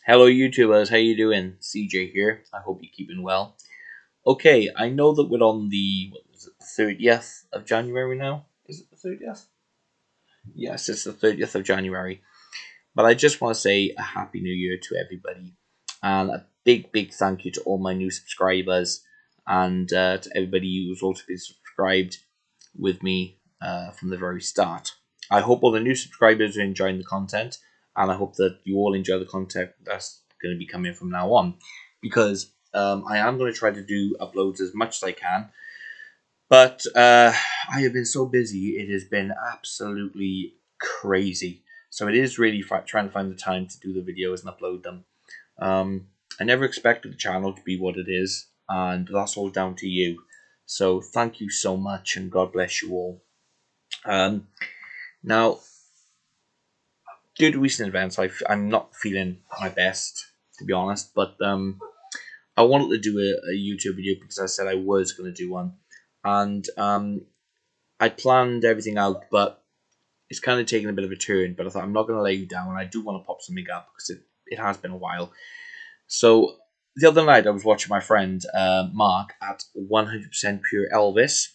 Hello YouTubers, how you doing? CJ here. I hope you're keeping well. Okay, I know that we're on the 30th of January now. Is it the 30th? Yes, it's the 30th of January. But I just want to say a happy new year to everybody. And a big thank you to all my new subscribers and to everybody who's also been subscribed with me from the very start. I hope all the new subscribers are enjoying the content, and I hope that you all enjoy the content that's going to be coming from now on, because I am going to try to do uploads as much as I can, but I have been so busy. It has been absolutely crazy. So it is really trying to find the time to do the videos and upload them. I never expected the channel to be what it is, and that's all down to you. So thank you so much, and God bless you all. Now, due to recent events, I'm not feeling my best, to be honest, but I wanted to do a YouTube video because I said I was going to do one, and I planned everything out, but it's kind of taken a bit of a turn. But I thought I'm not going to let you down, and I do want to pop something up because it has been a while. So the other night I was watching my friend Mark at 100% Pure Elvis.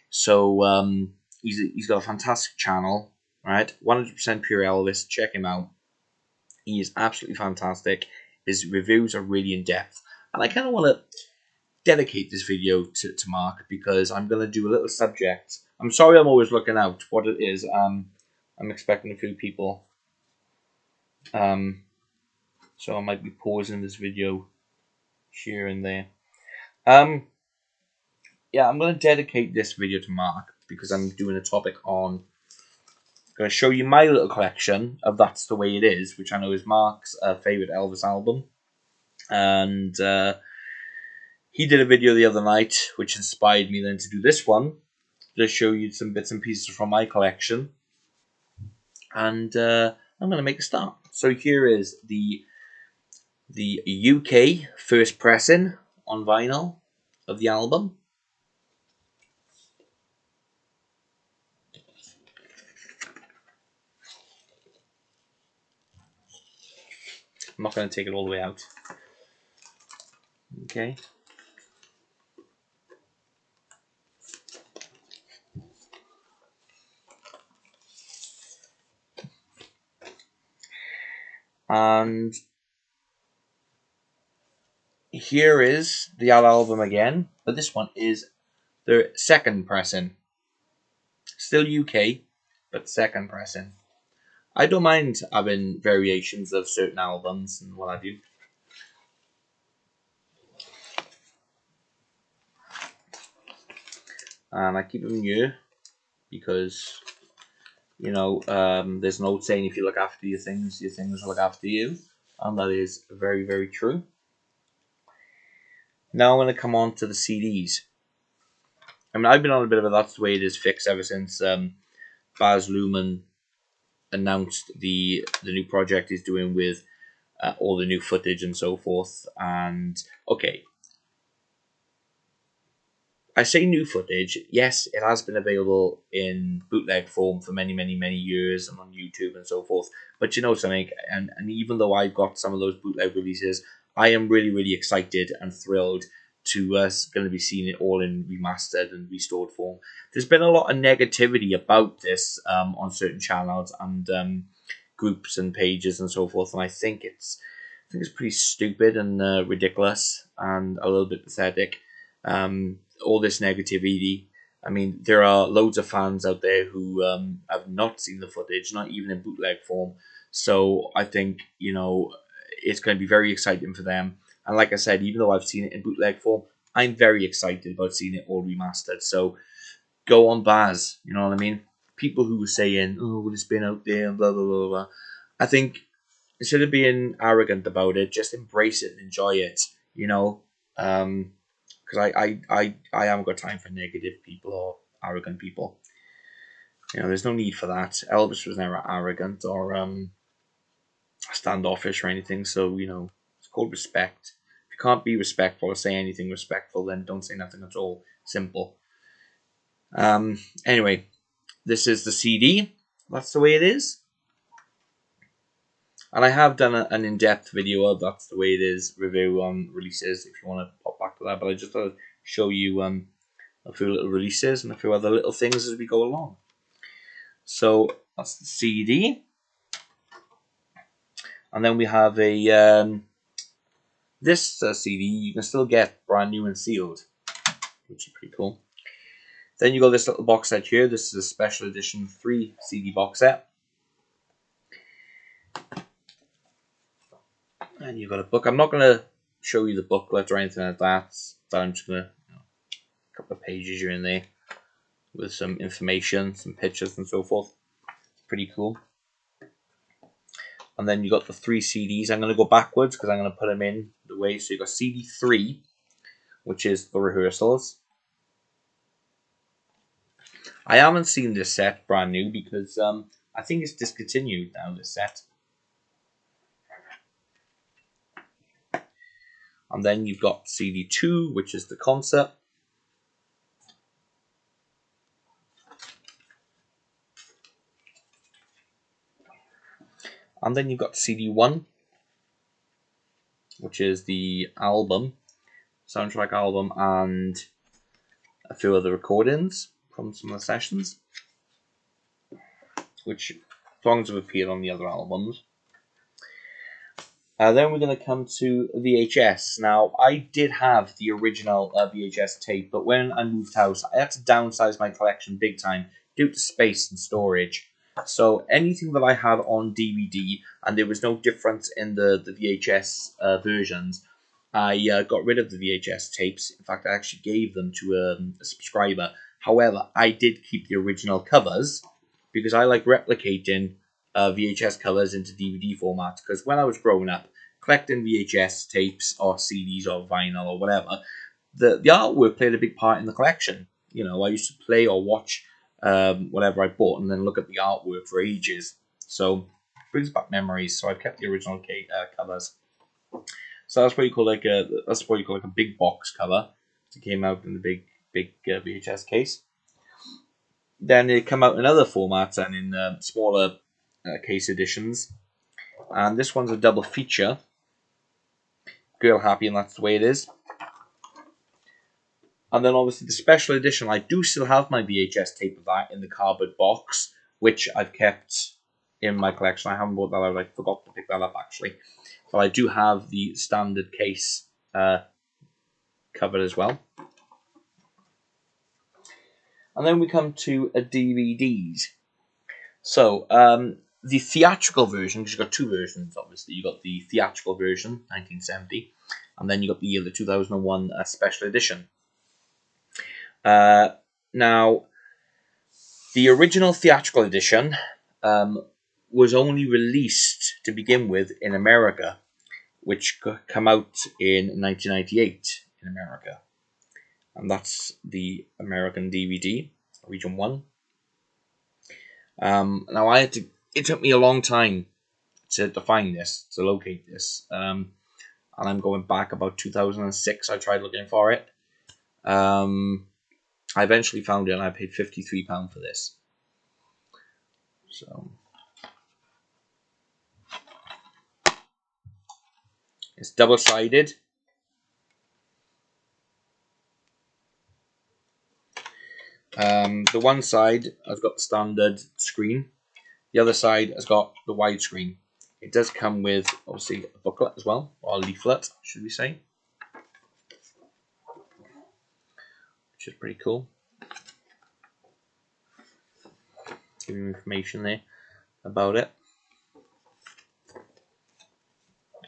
So he's got a fantastic channel, right? 100% Pure Elvis. Check him out. He is absolutely fantastic. His reviews are really in depth, and I kind of want to dedicate this video to Mark because I'm going to do a little subject. I'm sorry I'm always looking out what it is. I'm expecting a few people. So I might be pausing this video here and there. Yeah, I'm going to dedicate this video to Mark because I'm doing a topic on. I'm going to show you my little collection of That's the Way It Is, which I know is Mark's favorite Elvis album, and he did a video the other night which inspired me then to do this one to show you some bits and pieces from my collection, and I'm going to make a start. So here is the UK first pressing on vinyl of the album. I'm not going to take it all the way out. Okay. And here is the album again, but this one is the second pressing. Still UK, but second pressing. I don't mind having variations of certain albums and what have you. And I keep them new because, you know, there's an old saying, if you look after your things will look after you. And that is very true. Now I'm going to come on to the CDs. I mean, I've been on a bit of a That's the Way It Is fix ever since Baz Luhrmann announced the new project he's doing with all the new footage and so forth. And okay, I say new footage. Yes, it has been available in bootleg form for many years and on YouTube and so forth. But you know something, and even though I've got some of those bootleg releases, I am really excited and thrilled to going to be seeing it all in remastered and restored form. There's been a lot of negativity about this on certain channels and groups and pages and so forth, and I think it's pretty stupid and ridiculous and a little bit pathetic. All this negativity. I mean, there are loads of fans out there who have not seen the footage, not even in bootleg form. So I think, you know, it's going to be very exciting for them. And like I said, even though I've seen it in bootleg form, I'm very excited about seeing it all remastered. So go on, Baz. You know what I mean? People who were saying, "Oh, well, it's been out there," and blah blah blah blah. I think instead of being arrogant about it, just embrace it and enjoy it. You know, because I haven't got time for negative people or arrogant people. You know, there's no need for that. Elvis was never arrogant or standoffish or anything. So you know, it's called respect. If you can't be respectful or say anything respectful, then don't say nothing at all. Simple. Anyway, this is the CD. That's the way it is. And I have done an in-depth video of That's the Way It Is review on releases, if you want to pop back to that. But I just thought I'd show you a few little releases and a few other little things as we go along. So that's the CD. And then we have a this CD you can still get brand new and sealed, which is pretty cool. Then you got this little box set here. This is a special edition 3 CD box set. And you've got a book. I'm not going to show you the booklet or anything like that. I'm just going to, a couple of pages here and there with some information, some pictures and so forth. It's pretty cool. And then you got the 3 CDs. I'm going to go backwards because I'm going to put them in the way. So you got CD 3, which is the rehearsals. I haven't seen this set brand new because I think it's discontinued now, this set. And then you've got CD 2, which is the concert. And then you've got CD 1, which is the album, soundtrack album, and a few other recordings from some of the sessions, which songs have appeared on the other albums. Then we're going to come to VHS. Now, I did have the original VHS tape, but when I moved house, I had to downsize my collection big time due to space and storage. So anything that I had on DVD, and there was no difference in the VHS versions, I got rid of the VHS tapes. In fact, I actually gave them to a subscriber. However, I did keep the original covers because I like replicating VHS covers into DVD format, because when I was growing up, collecting VHS tapes or CDs or vinyl or whatever, the artwork played a big part in the collection. You know, I used to play or watch whatever I bought and then look at the artwork for ages. So it brings back memories. So I've kept the original covers. So that's what you call like a big box cover. It came out in the big VHS case. Then they come out in other formats and in smaller case editions, and this one's a double feature. Girl Happy and That's the Way It Is. And then obviously the special edition, I do still have my VHS tape of that in the cardboard box, which I've kept in my collection. I haven't bought that out, I forgot to pick that up actually. But I do have the standard case covered as well. And then we come to DVDs. So, the theatrical version, because you've got 2 versions, obviously. You got the theatrical version, 1970, and then you got the 2001 special edition. Now, the original theatrical edition was only released to begin with in America, which came out in 1998 in America. And that's the American DVD, Region 1. Now it took me a long time to find this, to locate this, and I'm going back about 2006. I tried looking for it. I eventually found it, and I paid £53 for this. So it's double-sided. The one side has got the standard screen. The other side has got the widescreen. It does come with, obviously, a booklet as well, or a leaflet, should we say. Which is pretty cool. Giving information there about it.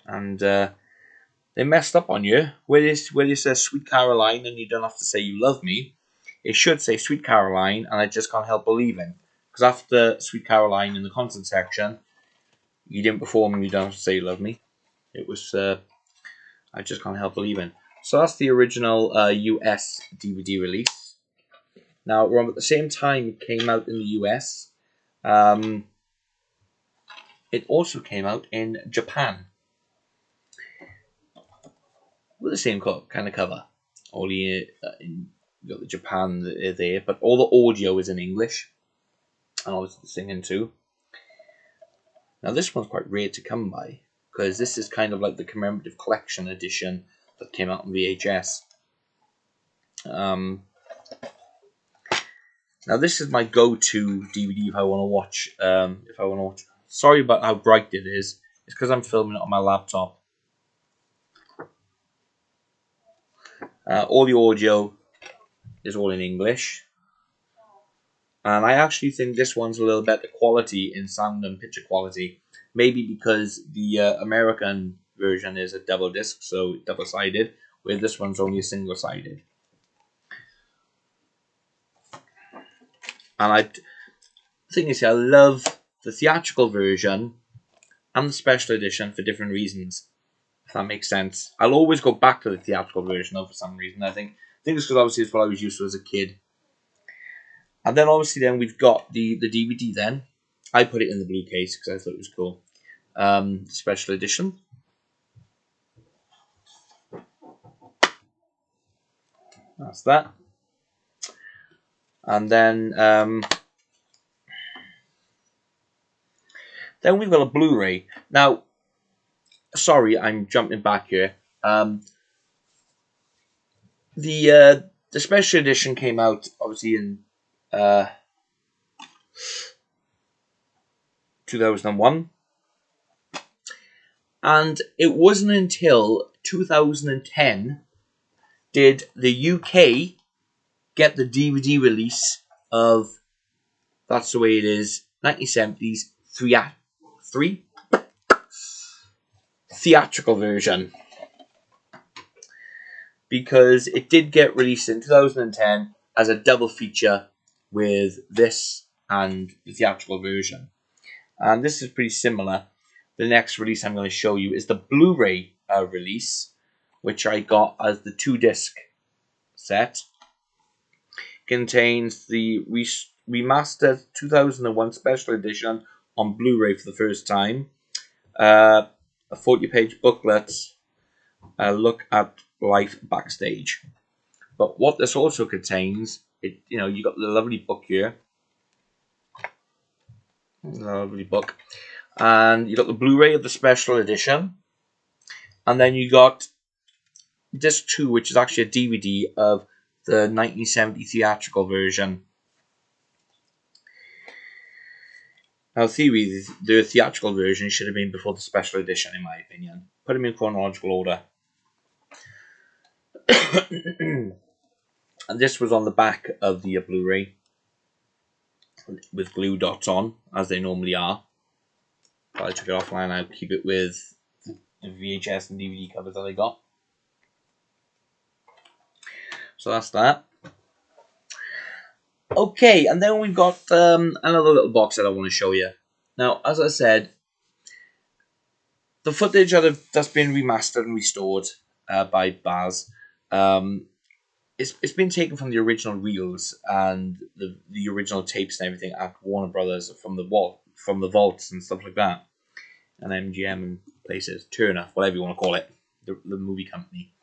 And they messed up on you. Where it says Sweet Caroline and you don't have to say you love me, it should say Sweet Caroline and I Just Can't Help Believing. Because after Sweet Caroline in the concert section, you didn't perform and you don't have to say you love me. It was I Just Can't Help Believing. So that's the original US DVD release. Now, around at the same time it came out in the US, it also came out in Japan with the same kind of cover. Only you got the Japan there, but all the audio is in English, and obviously the singing too. Now this one's quite rare to come by, because this is kind of like the commemorative collection edition that came out on VHS. Now this is my go-to DVD if I want to watch. Sorry about how bright it is. It's because I'm filming it on my laptop. All the audio is all in English, and I actually think this one's a little better quality in sound and picture quality. Maybe because the American version is a double disc, so double-sided, where this one's only a single-sided. And the thing is, I love the theatrical version and the special edition for different reasons, if that makes sense. I'll always go back to the theatrical version, though, for some reason. I think it's because obviously it's what I was used to as a kid. And then obviously then we've got the DVD then. I put it in the blue case because I thought it was cool. Special edition. That's that. And then we've got a Blu-ray. Now, sorry, I'm jumping back here. The special edition came out obviously in 2001, and it wasn't until 2010 did the UK get the DVD release of That's the Way It Is 1970s theatrical version, because it did get released in 2010 as a double feature with this and the theatrical version. And this is pretty similar. The next release I'm going to show you is the Blu-ray release, which I got as the 2-disc set. Contains the remastered 2001 special edition on Blu-ray for the first time, a 40-page booklet, a look at life backstage. But what this also contains, you got the lovely book here, lovely book, and you got the Blu-ray of the special edition, and then you got disc 2, which is actually a DVD of the 1970 theatrical version. Now, theory, the theatrical version should have been before the special edition, in my opinion. Put them in chronological order. And this was on the back of the Blu-ray with blue dots on, as they normally are. But I took it offline. I'll keep it with the VHS and DVD covers that I got. So that's that. Okay, and then we've got another little box that I want to show you. Now, as I said, the footage that's been remastered and restored by Baz, it's been taken from the original reels and the original tapes and everything at Warner Brothers from the vaults and stuff like that, and MGM and places, Turner, whatever you want to call it, the movie company.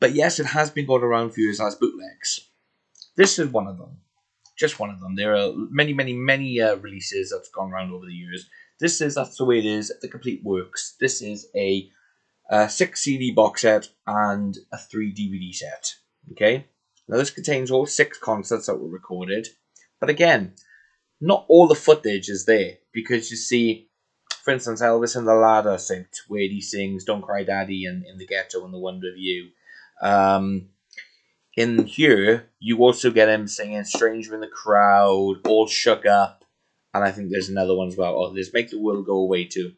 But yes, it has been going around for years as bootlegs. This is one of them. Just one of them. There are many releases that's gone around over the years. This is That's the Way It Is, the complete works. This is a 6 CD box set and a 3 DVD set. Okay? Now this contains all 6 concerts that were recorded. But again, not all the footage is there. Because you see, for instance, Elvis and the Ladder Suit, where he sings Don't Cry Daddy and In the Ghetto and The Wonder of You. In here, you also get him singing Stranger in the Crowd, All Shook Up, and I think there's another one as well. Oh, there's Make the World Go Away too.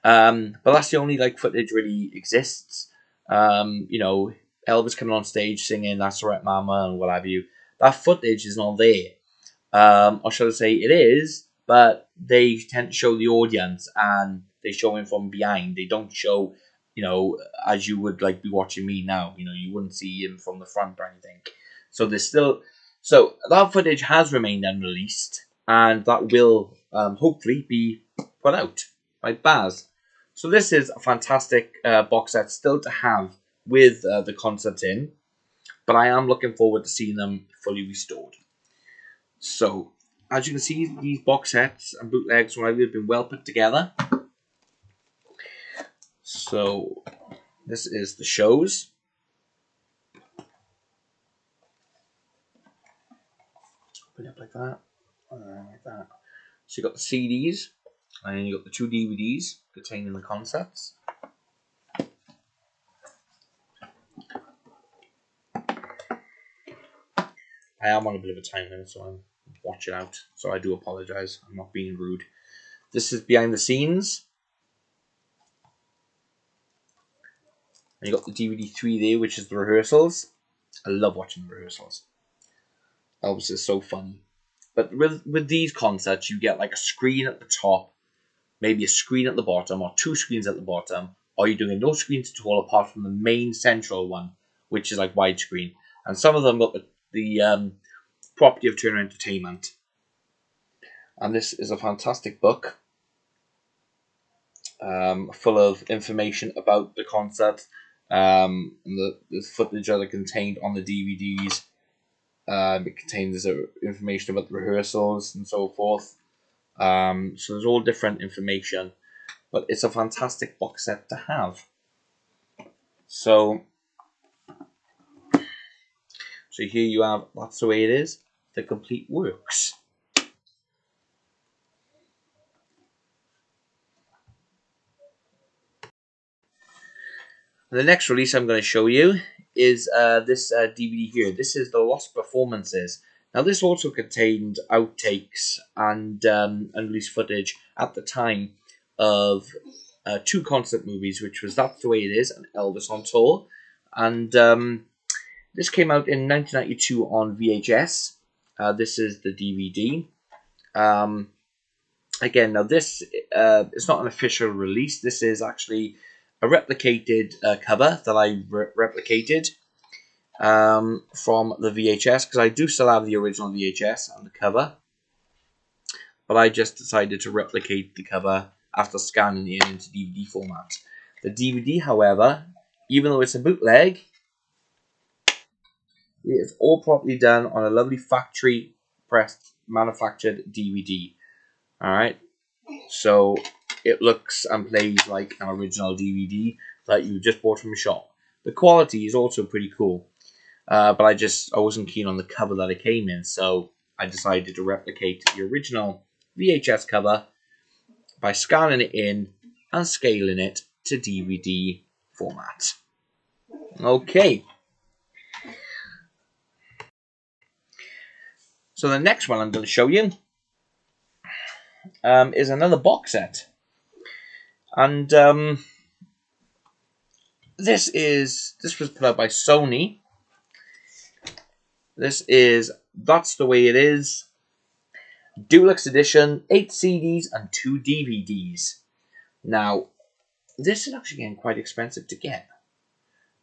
But that's the only footage really exists. Elvis coming on stage singing That's Right Mama and what have you. That footage is not there. Or shall I say it is, but they tend to show the audience and they show him from behind. They don't show, as you would be watching me now. You wouldn't see him from the front or anything. So that footage has remained unreleased, and that will hopefully be put out by Baz. So this is a fantastic box set still to have with the concerts in, but I am looking forward to seeing them fully restored. So as you can see, these box sets and bootlegs have been well put together. So this is the shows. Open it up like that, like that. So you got the CDs, and then you got the 2 DVDs containing the concepts. I am on a bit of a time limit, so I'm watching out. So I do apologise. I'm not being rude. This is behind the scenes. And you got the DVD 3 there, which is the rehearsals. I love watching the rehearsals. Elvis is so funny. But with these concerts, you get like a screen at the top, maybe a screen at the bottom, or 2 screens at the bottom, or you're doing no screens at all apart from the main central one, which is like widescreen. And some of them got the property of Turner Entertainment. And this is a fantastic book, full of information about the concert, and the footage that are contained on the DVDs. It contains information about the rehearsals and so forth. So there's all different information, but it's a fantastic box set to have. So here you have, that's the way it is, the complete works. The next release I'm going to show you is this DVD here. This is the Lost Performances. Now this also contained outtakes and unreleased footage at the time of 2 concert movies, which was That's the Way It Is and Elvis on Tour. And this came out in 1992 on VHS. This is the DVD. Again, now this is not an official release. This is actually a replicated cover that I replicated from the VHS, because I do still have the original VHS and the cover, but I just decided to replicate the cover after scanning it into DVD format. The DVD, however, even though it's a bootleg, it is all properly done on a lovely factory pressed manufactured DVD. Alright, so it looks and plays like an original DVD that you just bought from a shop. The quality is also pretty cool, but I wasn't keen on the cover that it came in, so I decided to replicate the original VHS cover by scanning it in and scaling it to DVD format. Okay. So the next one I'm going to show you is another box set. And this was put out by Sony. This is That's the Way It Is, Deluxe Edition, 8 CDs and 2 DVDs. Now, this is actually getting quite expensive to get,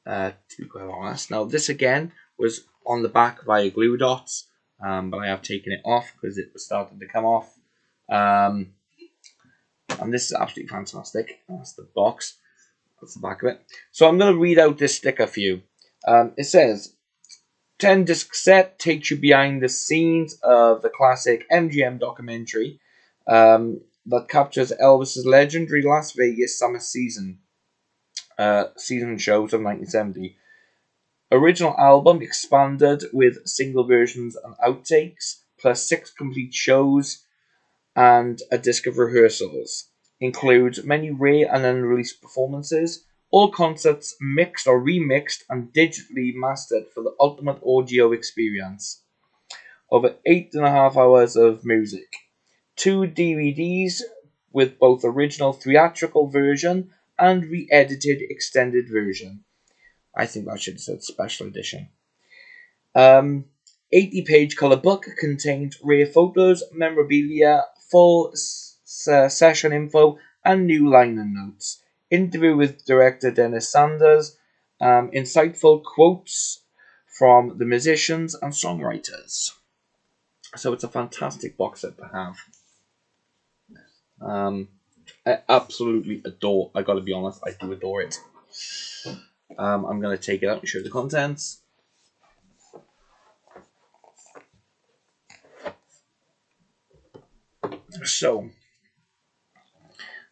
to be quite honest. Now, this again was on the back via glue dots, but I have taken it off because it was starting to come off. And this is absolutely fantastic. That's the box. That's the back of it. So I'm going to read out this sticker for you. It says, 10-disc set takes you behind the scenes of the classic MGM documentary that captures Elvis's legendary Las Vegas summer season shows of 1970. Original album expanded with single versions and outtakes, plus 6 complete shows and a disc of rehearsals. Includes many rare and unreleased performances, all concerts mixed or remixed and digitally mastered for the ultimate audio experience. Over 8.5 hours of music. 2 DVDs with both original theatrical version and re-edited extended version. I think that should have said special edition. 80-page colour book contained rare photos, memorabilia, full session info, and new liner notes. Interview with director Dennis Sanders, insightful quotes from the musicians and songwriters. So it's a fantastic box set to have. I absolutely adore, I gotta be honest, I do adore it. I'm going to take it out and show the contents. So,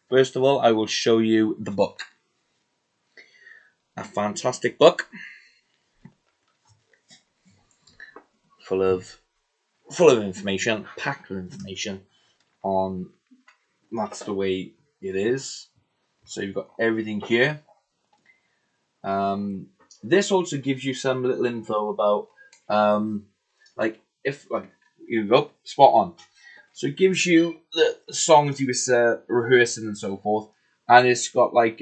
first of all, I will show you the book. A fantastic book, full of information, packed with information on That's the Way It Is. So you've got everything here. This also gives you some little info about, like you go spot on. So it gives you the songs he was rehearsing and so forth, and it's got like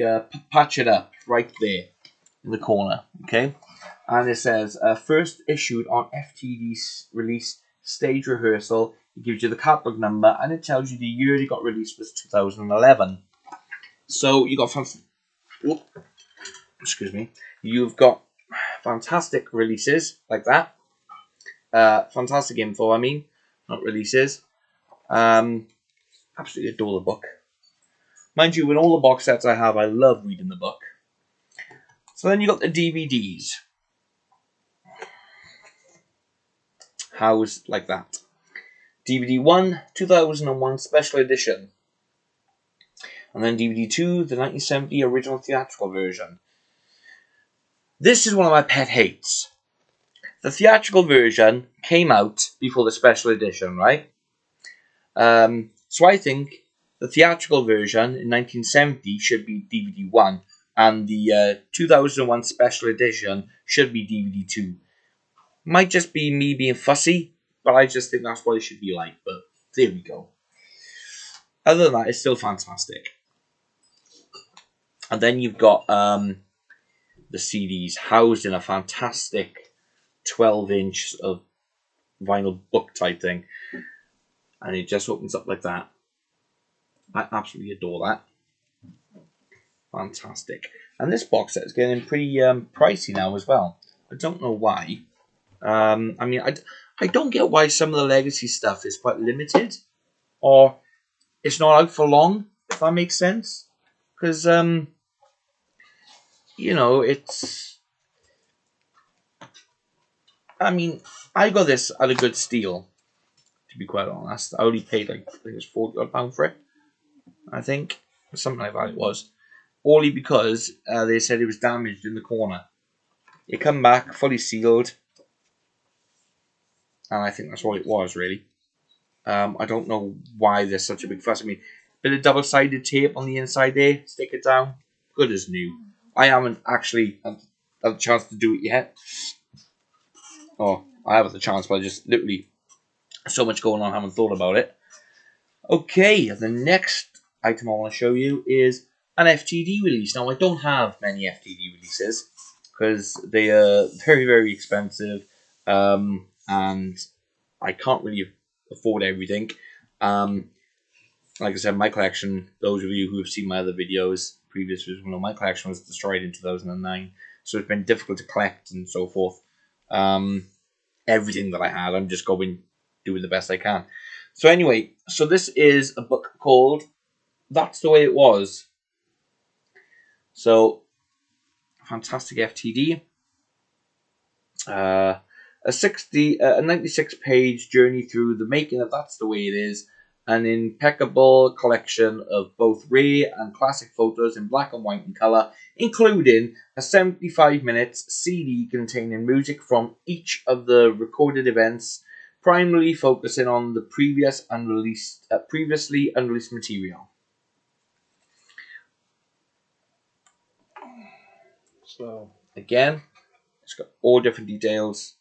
patch it up right there in the corner, okay? And it says first issued on FTD's release stage rehearsal. It gives you the catalog number and it tells you the year it got released was 2011. So you got excuse me, you've got fantastic releases like that. Fantastic info, I mean, not releases. Absolutely adore the book. Mind you, in all the box sets I have, I love reading the book. So then you got the DVDs. Housed like that. DVD 1, 2001 Special Edition. And then DVD 2, the 1970 original theatrical version. This is one of my pet hates. The theatrical version came out before the special edition, right? So I think the theatrical version in 1970 should be DVD 1, and the 2001 special edition should be DVD 2. Might just be me being fussy, but I just think that's what it should be like. But there we go. Other than that, it's still fantastic. And then you've got the CDs housed in a fantastic 12-inch of vinyl book type thing. And it just opens up like that. I absolutely adore that. Fantastic. And this box set is getting pretty pricey now as well. I don't know why. I mean, I don't get why some of the legacy stuff is quite limited. Or it's not out for long, if that makes sense. Because, you know, it's... I mean, I got this at a good steal, to be quite honest. I only paid, like, I think it was £40 for it. I think. Something like that it was. Only because they said it was damaged in the corner. It come back, fully sealed. And I think that's all it was, really. I don't know why there's such a big fuss. I mean, bit of double-sided tape on the inside there. Stick it down. Good as new. I haven't actually had the chance to do it yet. Oh, I have had the chance, but I just literally so much going on, I haven't thought about it. Okay, the next item I want to show you is an FTD release. Now, I don't have many FTD releases because they are very, very expensive, and I can't really afford everything. Like I said, my collection, those of you who have seen my other videos, previous videos, my collection was destroyed in 2009, so it's been difficult to collect and so forth. Everything that I had, I'm just going doing the best I can. So anyway, so this is a book called That's the Way It Was. So, fantastic FTD. A 96-page journey through the making of That's the Way It Is. An impeccable collection of both rare and classic photos in black and white and colour, including a 75-minute CD containing music from each of the recorded events, primarily focusing on the previously unreleased material. So again, it's got all different details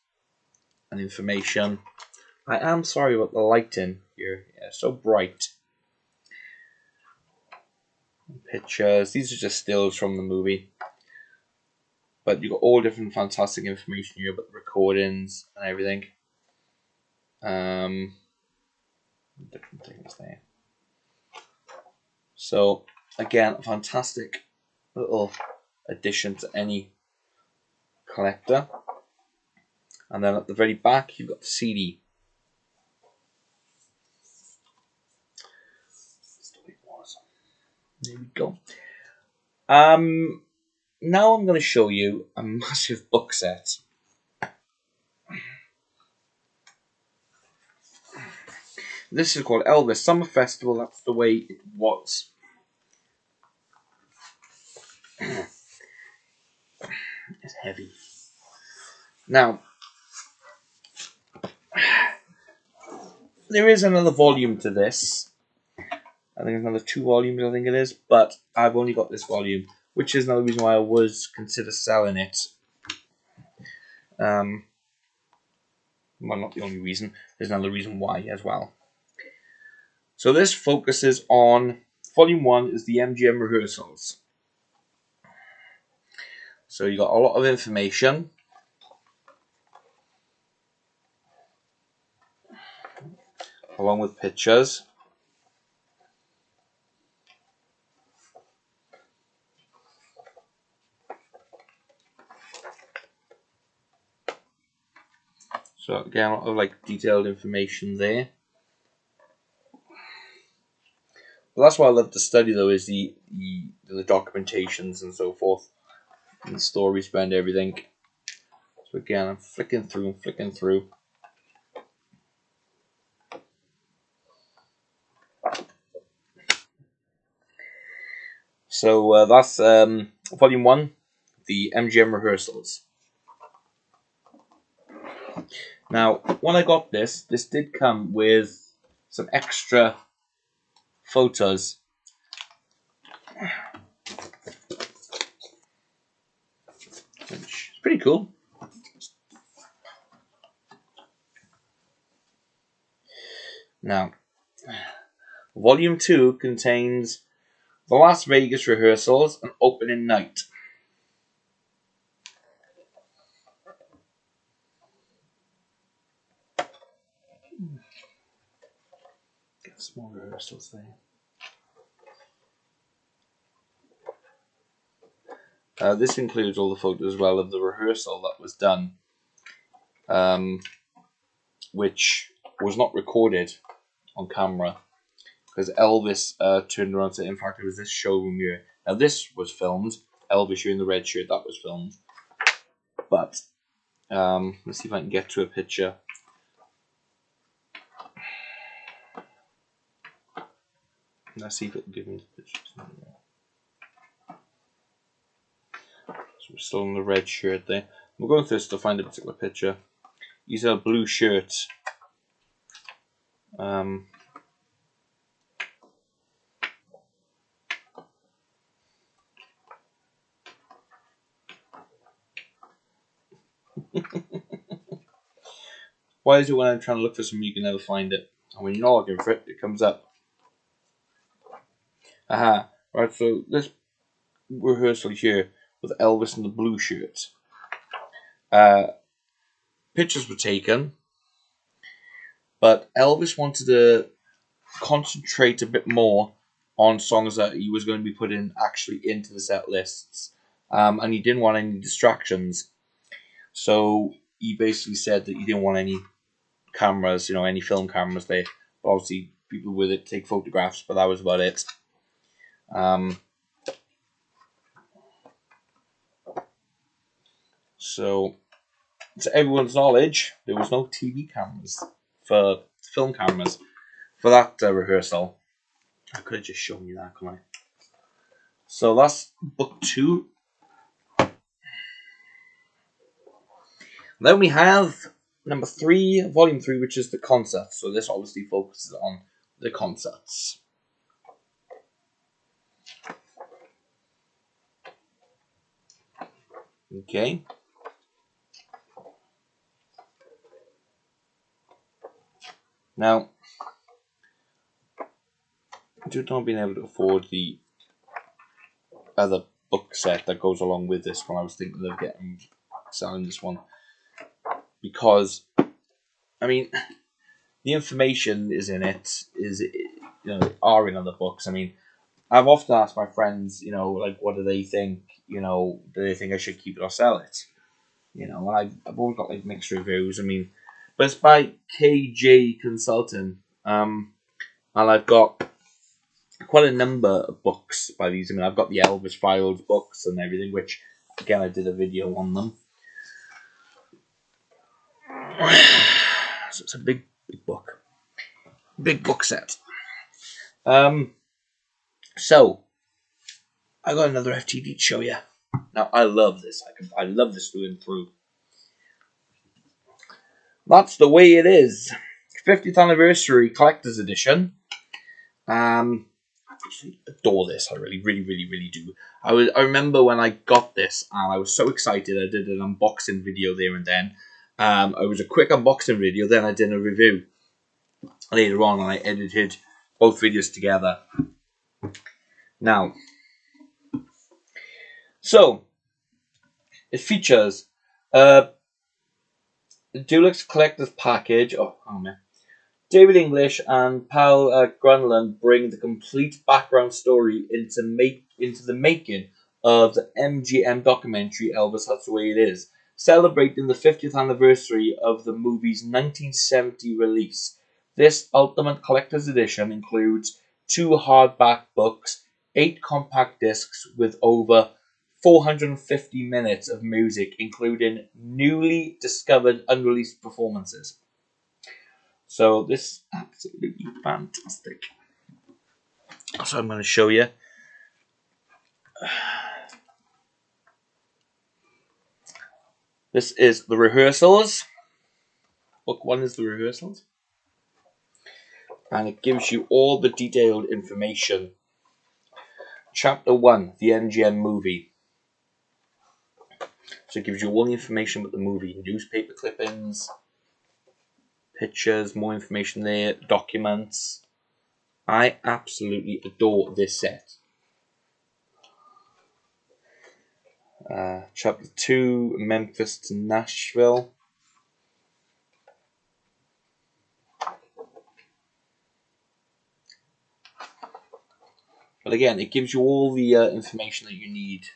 and information. I am sorry about the lighting here. Yeah, so bright. Pictures. These are just stills from the movie. But you've got all different fantastic information here about the recordings and everything. Different things there. So, again, a fantastic little addition to any collector. And then at the very back, you've got the CD. There we go. Now I'm going to show you a massive book set. This is called Elvis Summer Festival. That's the way it was. It's heavy. Now, there is another volume to this. I think it's another 2 volumes, I think it is. But I've only got this volume, which is another reason why I was consider selling it. Well, not the only reason. There's another reason why as well. So this focuses on, volume 1 is the MGM rehearsals. So you got a lot of information. Along with pictures. So again, a lot of like detailed information there. But that's what I love to study though, is the documentations and so forth. And the stories behind everything. So again, I'm flicking through. So that's volume 1, the MGM rehearsals. Now, when I got this did come with some extra photos. Which is pretty cool. Now, volume 2 contains the Las Vegas rehearsals and opening night. Get small rehearsals there. This includes all the photos as well of the rehearsal that was done, which was not recorded on camera because Elvis turned around and said, in fact, it was this showroom here. Now this was filmed. Elvis, you're in the red shirt, that was filmed. But let's see if I can get to a picture. Let's see if it can give me the pictures. So we're still in the red shirt there. We're going through this to find a particular picture. He's a blue shirt. Why is it when I'm trying to look for something you can never find it? And when you're not looking for it, it comes up. Aha. Right, so this rehearsal here with Elvis in the blue shirt. Pictures were taken, but Elvis wanted to concentrate a bit more on songs that he was going to be putting actually into the set lists. And he didn't want any distractions. So he basically said that he didn't want any cameras, any film cameras there. But obviously, people with it take photographs, but that was about it. So, to everyone's knowledge, there was no TV cameras film cameras for that rehearsal. I could have just shown you that, couldn't I? So that's book 2. Then we have number 3, volume 3, which is the concerts. So this obviously focuses on the concerts. Okay. Now, due to not being able to afford the other book set that goes along with this one, I was thinking of selling this one. Because, I mean, the information is in it, are in other books. I mean, I've often asked my friends, like, what do they think? Do they think I should keep it or sell it? And I've always got like mixed reviews. I mean, but it's by KJ Consulting, and I've got quite a number of books by these. I mean, I've got the Elvis Files books and everything, which again I did a video on them. So it's a big book. big book set. So I got another FTD to show you. Now I love this. I love this through and through. That's the way it is. 50th anniversary collector's edition. I actually adore this. I really, really, really, really do. I remember when I got this and I was so excited. I did an unboxing video there and then. It was a quick unboxing video. Then I did a review later on, and I edited both videos together. Now, so it features the Deluxe Collector's Package. Oh man. David English and Paul Grunland bring the complete background story into the making of the MGM documentary Elvis That's the Way It Is, celebrating the 50th anniversary of the movie's 1970 release. This Ultimate Collector's Edition includes 2 hardback books, 8 compact discs with over 450 minutes of music, including newly discovered unreleased performances. So this is absolutely fantastic. So I'm going to show you. This is the rehearsals. Book 1 is the rehearsals. And it gives you all the detailed information. Chapter 1, the MGM movie. So it gives you all the information about the movie. Newspaper clippings, pictures, more information there, documents. I absolutely adore this set. Chapter 2, Memphis to Nashville. But again, it gives you all the information that you need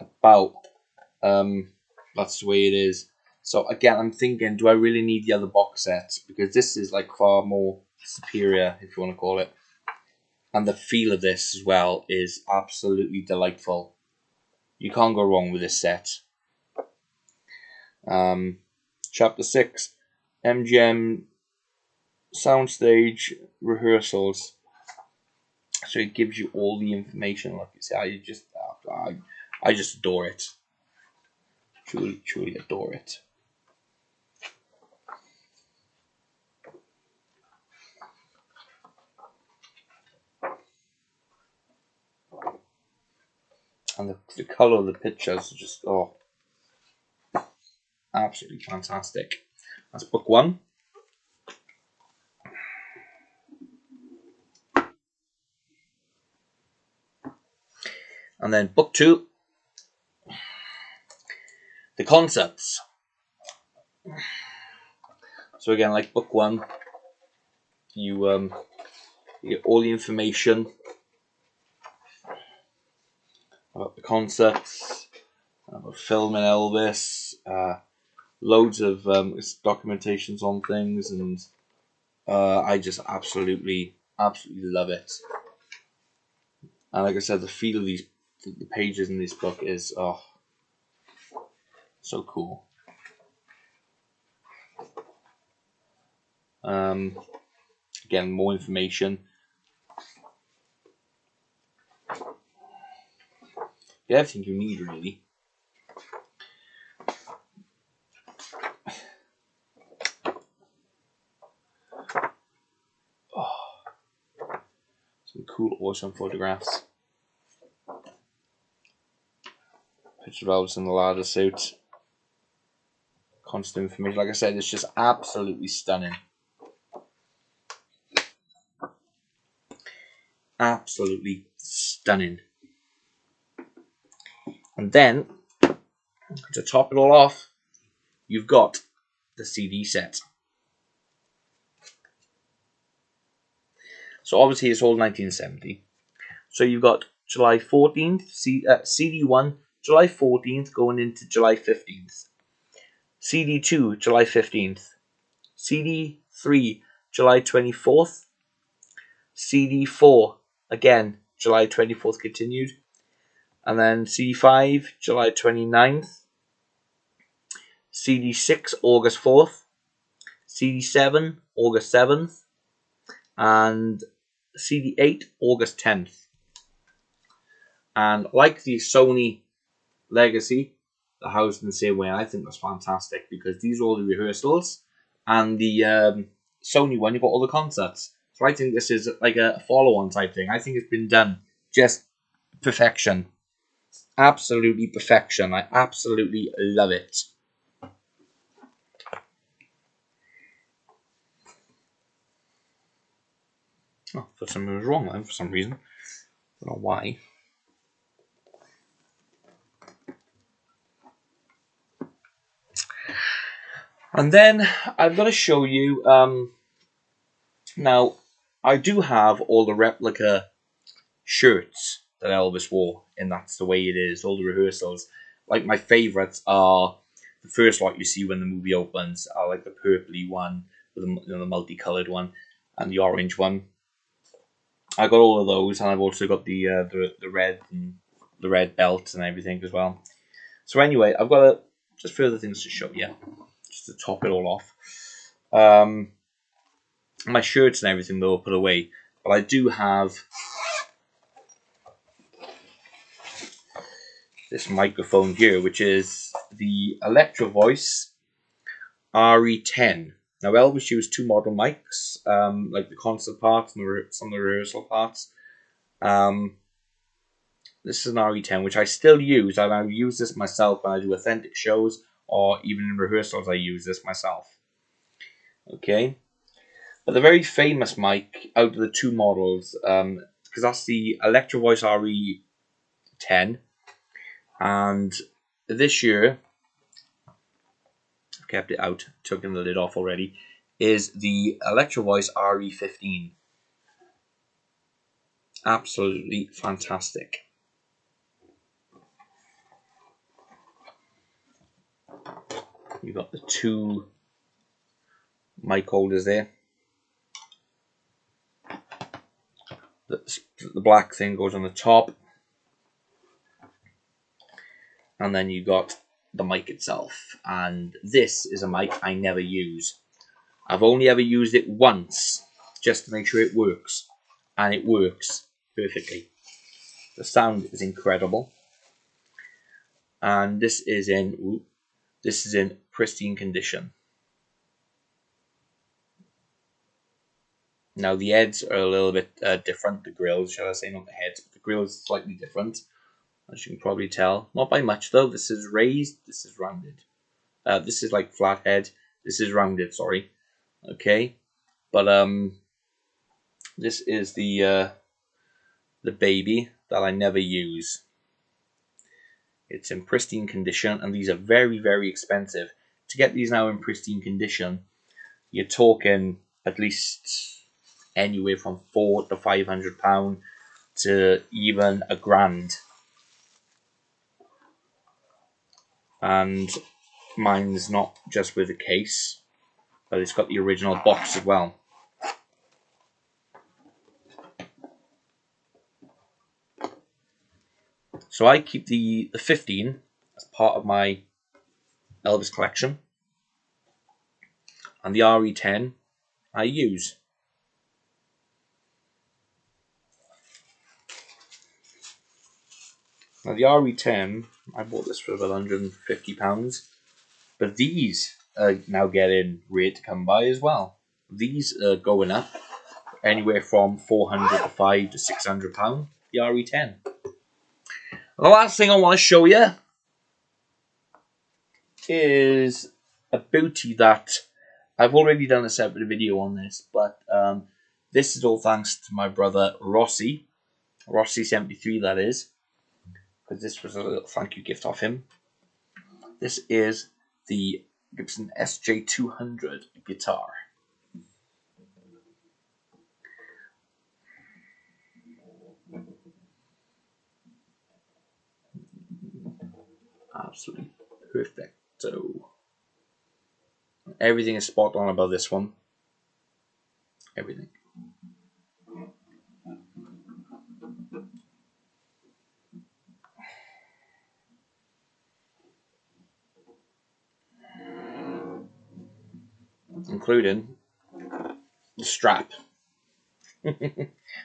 about That's the Way It Is. So again, I'm thinking, do I really need the other box sets? Because this is like far more superior, if you want to call it. And the feel of this as well is absolutely delightful. You can't go wrong with this set. Chapter 6, MGM Soundstage Rehearsals. So it gives you all the information. Like you say, I just adore it. Truly, truly adore it. And the colour of the pictures are just, absolutely fantastic. That's book 1. And then book 2, the concepts. So again, like book 1, you get all the information about the concepts, about filming Elvis, loads of documentations on things, and I just absolutely love it. And like I said, the feel of the pages in this book is so cool. Again, more information. Yeah, everything you need, really. Some cool, awesome photographs. Picture of Elvis in the ladder suit. Constant information. Like I said, it's just absolutely stunning. Absolutely stunning. And then, to top it all off, you've got the CD set. So obviously it's all 1970. So you've got July 14th, CD1, July 14th going into July 15th. CD2, July 15th. CD3, July 24th. CD4, again, July 24th continued. And then CD5, July 29th. CD6, August 4th. CD7, August 7th. and CD8 August 10th. And like the Sony Legacy, the house in the same way, I think that's fantastic because these are all the rehearsals, and the Sony one, you've got all the concerts. So I think this is like a follow-on type thing. I think it's been done just perfection. Absolutely perfection. I absolutely love it. Oh, for some reason it was wrong then, for some reason. I don't know why. And then I'm going to show you, now, I do have all the replica shirts that Elvis wore, and that's the way it is, all the rehearsals. Like, my favourites are the first lot you see when the movie opens. I like the purpley one, with the multicoloured one, and the orange one. I got all of those, and I've also got the red and the red belt and everything as well. So anyway, I've got just further things to show you, just to top it all off. My shirts and everything though are put away, but I do have this microphone here, which is the Electro Voice RE10. Now, Elvis used two model mics, like the concert parts and some of the rehearsal parts. This is an RE10, which I still use. I use this myself when I do authentic shows, or even in rehearsals I use this myself. Okay, but the very famous mic out of the two models, because that's the Electro Voice RE10, and this year, I've kept it out, taken the lid off already, is the Electro Voice RE15. Absolutely fantastic. You've got the two mic holders there. The black thing goes on the top, and then you got the mic itself. And this is a mic I never use. I've only ever used it once, just to make sure it works, and it works perfectly. The sound is incredible, and this is in pristine condition. Now the heads are a little bit different. The grills, shall I say, not the heads, but the grills is slightly different, as you can probably tell. Not by much though. This is raised. This is rounded. This is like flat head. This is rounded. Sorry. Okay, but this is the baby that I never use. It's in pristine condition, and these are very, very expensive. To get these now in pristine condition, you're talking at least anywhere from £400 to £500 to even £1,000. And mine's not just with the case, but it's got the original box as well. So I keep the 15 as part of my Elvis collection, and the RE10 I use. Now the RE10, I bought this for about £150, but these are now getting rare to come by as well. These are going up anywhere from £400 to £500 to £600, the RE10. The last thing I want to show you is a booty that I've already done a separate video on this, but this is all thanks to my brother Rossi73, that is, because this was a little thank you gift off him. This is the Gibson SJ200 guitar. Absolutely perfect. So everything is spot on about this one. Everything. Including the strap.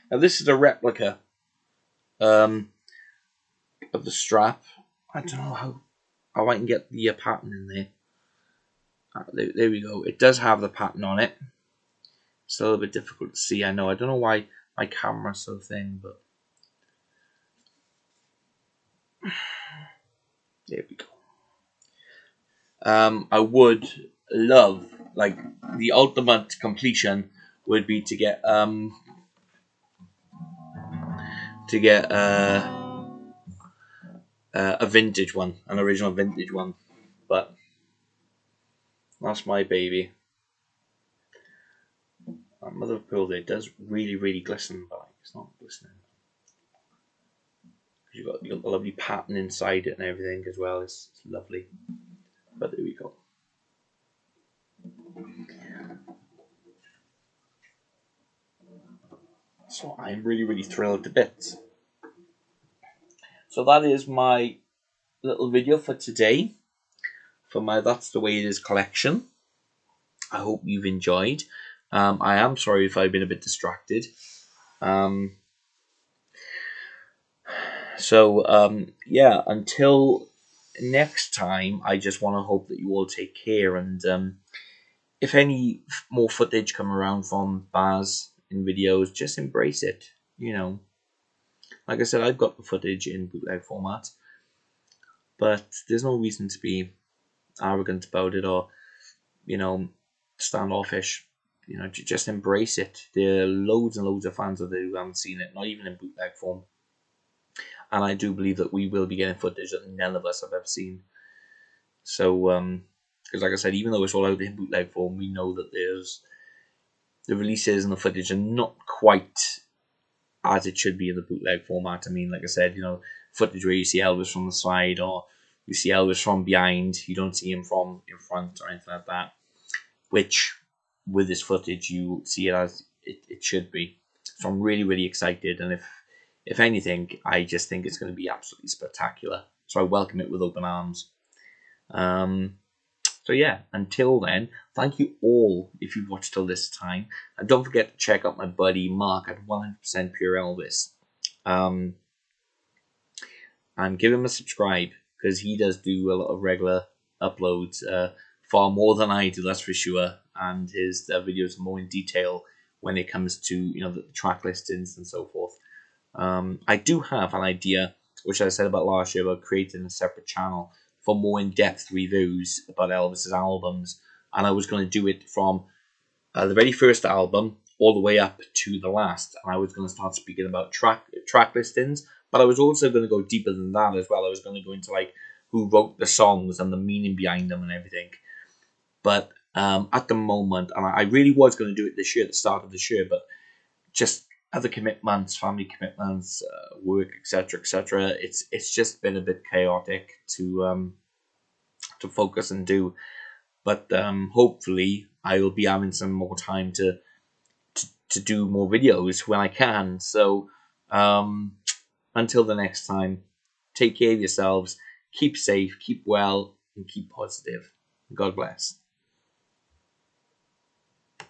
Now this is a replica of the strap. I don't know how I can get the pattern in there. There we go. It does have the pattern on it. It's a little bit difficult to see, I know. I don't know why my camera's so thin, but there we go. I would love, like, the ultimate completion would be to get a vintage one, an original vintage one, but that's my baby. That mother of pearl there does really glisten, but it's not glistening. You've got the lovely pattern inside it and everything as well. It's lovely. But there we go. So I'm really thrilled to bits. So that is my little video for today, for my That's the Way It Is collection. I hope you've enjoyed. I am sorry if I've been a bit distracted. Yeah, until next time, I just want to hope that you all take care, and if any more footage come around from Baz in videos, just embrace it. You know, like I said, I've got the footage in bootleg format, but there's no reason to be arrogant about it or, you know, standoffish. You know, just embrace it. There are loads and loads of fans of it who haven't seen it, not even in bootleg form. And I do believe that we will be getting footage that none of us have ever seen. So, because like I said, even though it's all out in bootleg form, we know that there's the releases and the footage are not quite as it should be in the bootleg format. I mean, like I said, you know, footage where you see Elvis from the side or you see Elvis from behind, you don't see him from in front or anything like that. Which, with this footage, you see it as it should be. So I'm really excited, and if anything, I just think it's going to be absolutely spectacular. So I welcome it with open arms. So yeah, until then, thank you all if you've watched till this time. And don't forget to check out my buddy Mark at 100% Pure Elvis. And give him a subscribe, because he does do a lot of regular uploads, far more than I do, that's for sure. And his videos are more in detail when it comes to, you know, the track listings and so forth. I do have an idea, which I said about last year, about creating a separate channel for more in-depth reviews about Elvis's albums, and I was going to do it from the very first album all the way up to the last, and I was going to start speaking about track listings, but I was also going to go deeper than that as well. I was going to go into like who wrote the songs and the meaning behind them and everything. But at the moment, and I really was going to do it this year, at the start of this year, but just other commitments, family commitments, work, etc. It's just been a bit chaotic to focus and do. But hopefully I will be having some more time to do more videos when I can. So until the next time, take care of yourselves, keep safe, keep well, and keep positive. God bless.